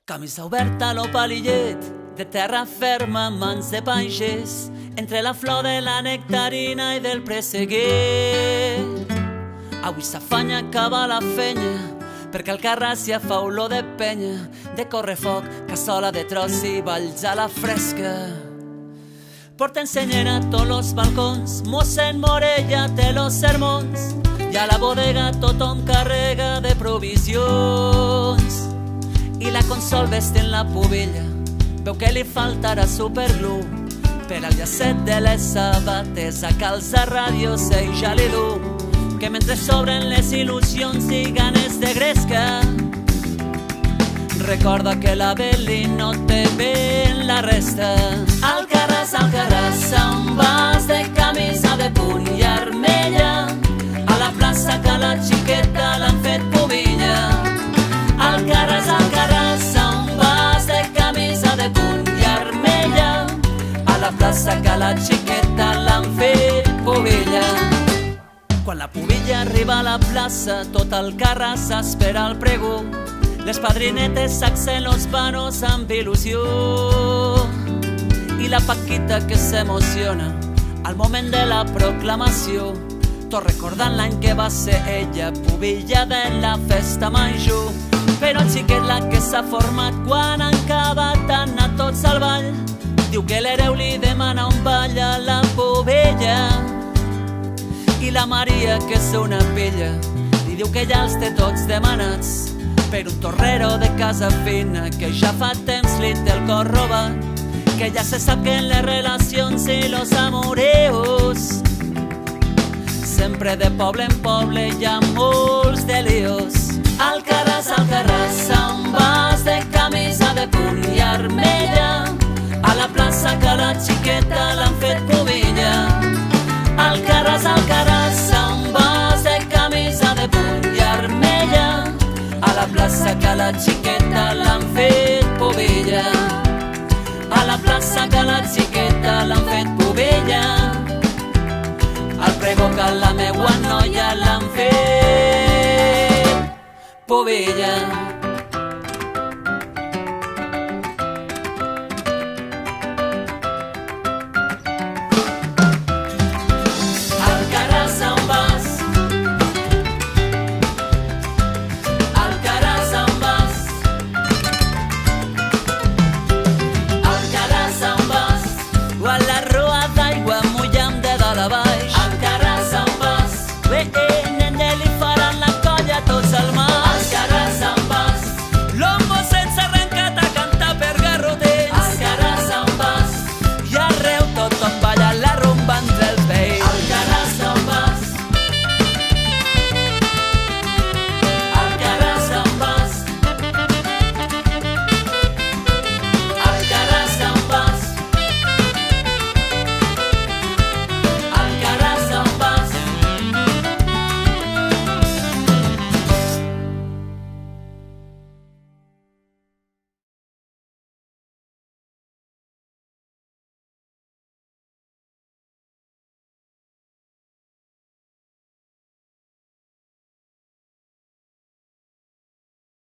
Camisa oberta a lo palillet, de terra ferma, mans de pagès, entre la flor de la nectarina i del presseguer. Avui s'afanya a acabar la fenya, perquè al Carràcia fa olor de penya, de correfoc, cassola de tros i balls a la fresca. Porten senyera a tots los balcons, mossèn Morella té los sermons, i a la bodega tothom carrega de provisions. I la Consol vestint la pubilla, veu que li faltarà superglú per al llacet de les sabates, a calça ràdio i ja li du, que mentre s'obren les il·lusions i ganes de gresca, recorda que la Beli no té ben la resta. Alcarràs, amb vas de camisa de punt i armella, a la plaça que la xiqueta l'han fet pubilla. Alcarràs, amb vas de camisa de punt i armella, a la plaça que la xiqueta l'han fet pubilla. Quan la pubilla arriba a la plaça, tot el Carràs espera el pregó. Les padrinetes sacseen los panos amb il·lusió, i la Paquita que s'emociona al moment de la proclamació, tot recordant l'any que va ser ella pubilla de la festa major. Però el xiquet la que s'ha format quan han acabat d'anar tots al ball, diu que l'hereu li demana un ball a la pubilla, i la Maria, que és una pilla, li diu que ja els té tots demanats per un torrero de casa fina que ja fa temps li té el cor robat, que ja se sap que en les relacions i los amoreos sempre de poble en poble hi ha molts de líos. Alcarràs, amb vas de camisa de punt i armella, a la plaça que la xiqueta l'han fet pubilla. Alcarràs, amb vas de camisa de punt i armella, a la plaça que la xiqueta l'han fet pubilla. A la plaça que la xiqueta l'han fet pubilla, al pregó que la meua noia l'han fet pubilla.